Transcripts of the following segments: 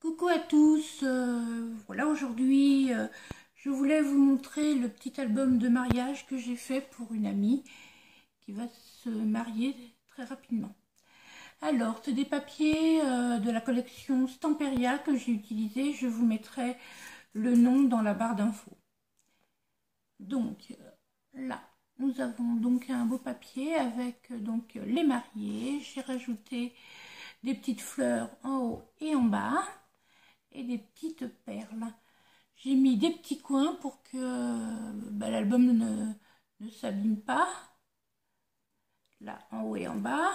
Coucou à tous, voilà aujourd'hui je voulais vous montrer le petit album de mariage que j'ai fait pour une amie qui va se marier très rapidement. Alors c'est des papiers de la collection Stamperia que j'ai utilisé, je vous mettrai le nom dans la barre d'infos. Donc là nous avons donc un beau papier avec donc les mariés, j'ai rajouté des petites fleurs en haut et en bas et des petites perles. J'ai mis des petits coins pour que l'album ne s'abîme pas. Là, en haut et en bas.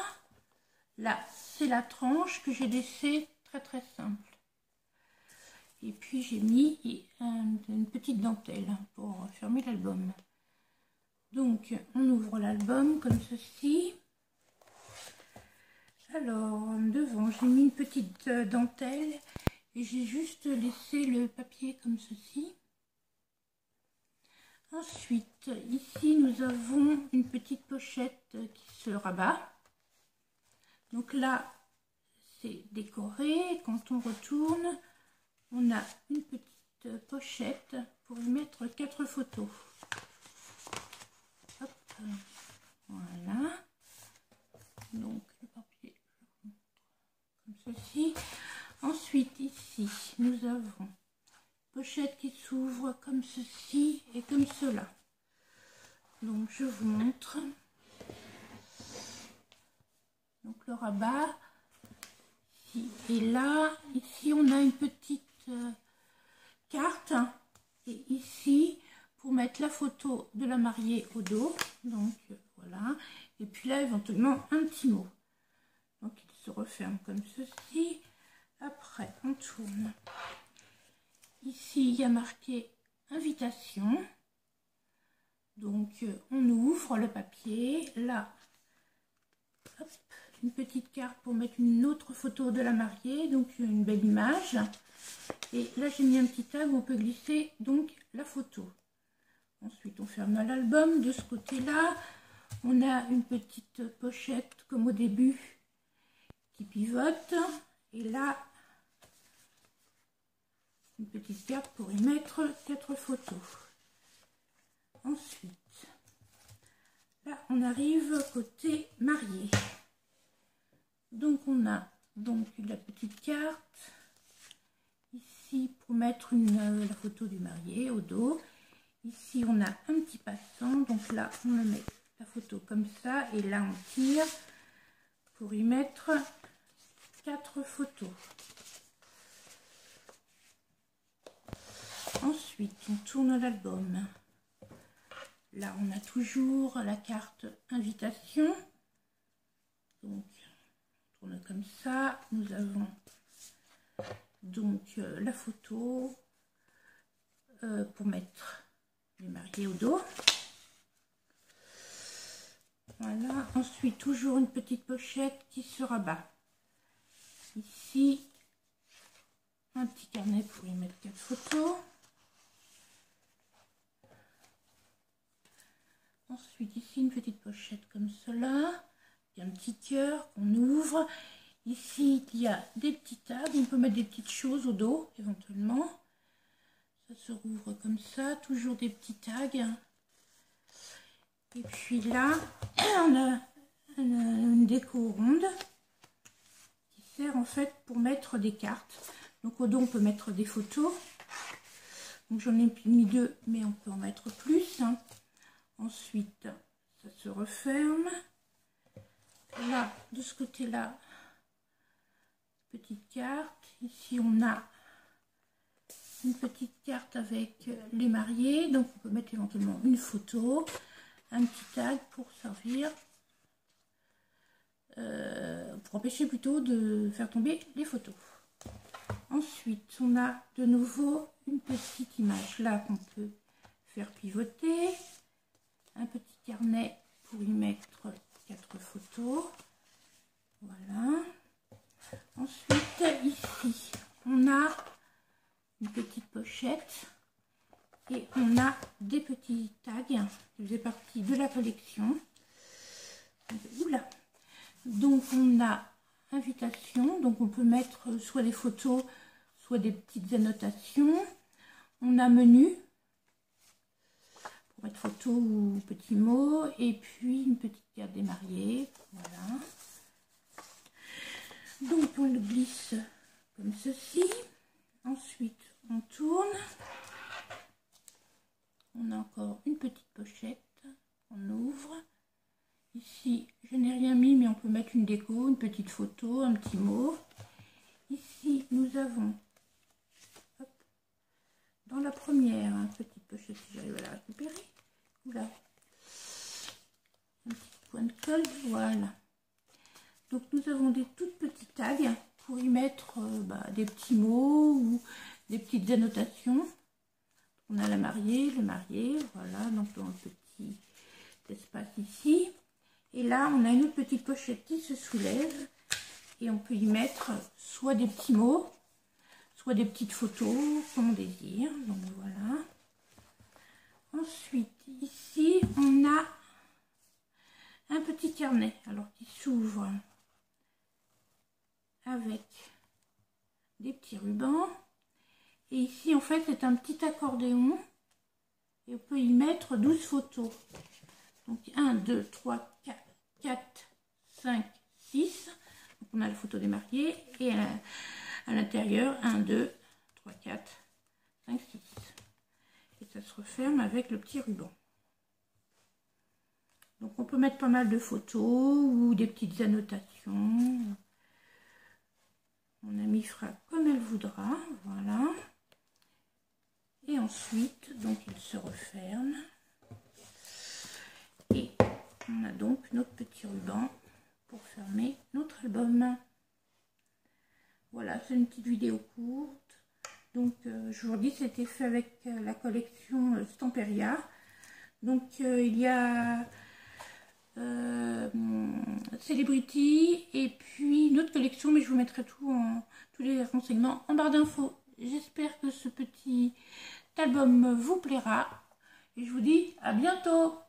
Là, c'est la tranche que j'ai laissée très simple. Et puis, j'ai mis une petite dentelle pour fermer l'album. Donc, on ouvre l'album comme ceci. Alors, devant, j'ai mis une petite dentelle. Et j'ai juste laissé le papier comme ceci. Ensuite, ici, nous avons une petite pochette qui se rabat. Donc là, c'est décoré. Quand on retourne, on a une petite pochette pour y mettre 4 photos. Hop, voilà. Donc, le papier, comme ceci. Ensuite, ici, nous avons pochette qui s'ouvre comme ceci et comme cela. Donc, je vous montre. Donc, le rabat. Ici et là. Ici, on a une petite carte. Et ici, pour mettre la photo de la mariée au dos. Donc, voilà. Et puis là, éventuellement, un petit mot. Donc, il se referme comme ceci. Après, on tourne. Ici, il y a marqué invitation. Donc, on ouvre le papier. Là, hop, une petite carte pour mettre une autre photo de la mariée. Donc, une belle image. Et là, j'ai mis un petit tag où on peut glisser donc la photo. Ensuite, on ferme l'album. De ce côté-là, on a une petite pochette comme au début qui pivote. Et là, une petite carte pour y mettre 4 photos. Ensuite, là, on arrive côté marié. Donc, on a donc la petite carte. Ici, pour mettre la photo du marié au dos. Ici, on a un petit passant. Donc là, on le met la photo comme ça. Et là, on tire pour y mettre 4 photos. Ensuite, on tourne l'album. Là, on a toujours la carte invitation. Donc, on tourne comme ça. Nous avons donc la photo pour mettre les mariés au dos. Voilà. Ensuite, toujours une petite pochette qui se rabat. Ici, un petit carnet pour y mettre 4 photos. Ensuite, ici, une petite pochette comme cela. Il y a un petit cœur qu'on ouvre. Ici, il y a des petits tags. On peut mettre des petites choses au dos, éventuellement. Ça se rouvre comme ça. Toujours des petits tags. Et puis là, on a une déco ronde qui sert en fait pour mettre des cartes. Donc, au dos, on peut mettre des photos. Donc, j'en ai mis 2, mais on peut en mettre plus. Ensuite, ça se referme. Là, de ce côté-là, petite carte. Ici, on a une petite carte avec les mariés. Donc, on peut mettre éventuellement une photo, un petit tag pour servir, pour empêcher plutôt de faire tomber les photos. Ensuite, on a de nouveau une petite image là qu'on peut faire pivoter. Un petit carnet pour y mettre 4 photos. Voilà. Ensuite, ici, on a une petite pochette et on a des petits tags qui faisaient partie de la collection. Oula. Donc, on a invitation. Donc, on peut mettre soit des photos, soit des petites annotations. On a menu pour mettre photo ou petits mots, et puis une petite carte des mariés. Voilà. Donc on le glisse comme ceci. Ensuite on tourne. On a encore une petite pochette. On ouvre. Ici je n'ai rien mis, mais on peut mettre une déco, une petite photo, un petit mot. Ici nous avons, hop, dans la première, une petite pochette, si j'arrive à la récupérer. Oula, un petit point de colle, voilà. Donc nous avons des toutes petites tags pour y mettre des petits mots ou des petites annotations. On a la mariée, le marié, voilà, donc dans le petit espace ici. Et là on a une autre petite pochette qui se soulève et on peut y mettre soit des petits mots, soit des petites photos comme on désire. Donc voilà. Ensuite ici on a un petit carnet, alors qui s'ouvre avec des petits rubans, et ici en fait c'est un petit accordéon et on peut y mettre 12 photos. Donc 1, 2, 3, 4, 5, 6. Donc on a la photo des mariés et à l'intérieur 1, 2, 3, 4, 5, 6. Et ça se referme avec le petit ruban. Donc on peut mettre pas mal de photos ou des petites annotations. Mon amie fera comme elle voudra, voilà. Et ensuite, donc il se referme. Et on a donc notre petit ruban pour fermer notre album. Voilà, c'est une petite vidéo courte. Donc je vous dis, c'était fait avec la collection Stamperia. Donc il y a Celebrity et puis une autre collection, mais je vous mettrai tous les renseignements en barre d'infos. J'espère que ce petit album vous plaira et je vous dis à bientôt.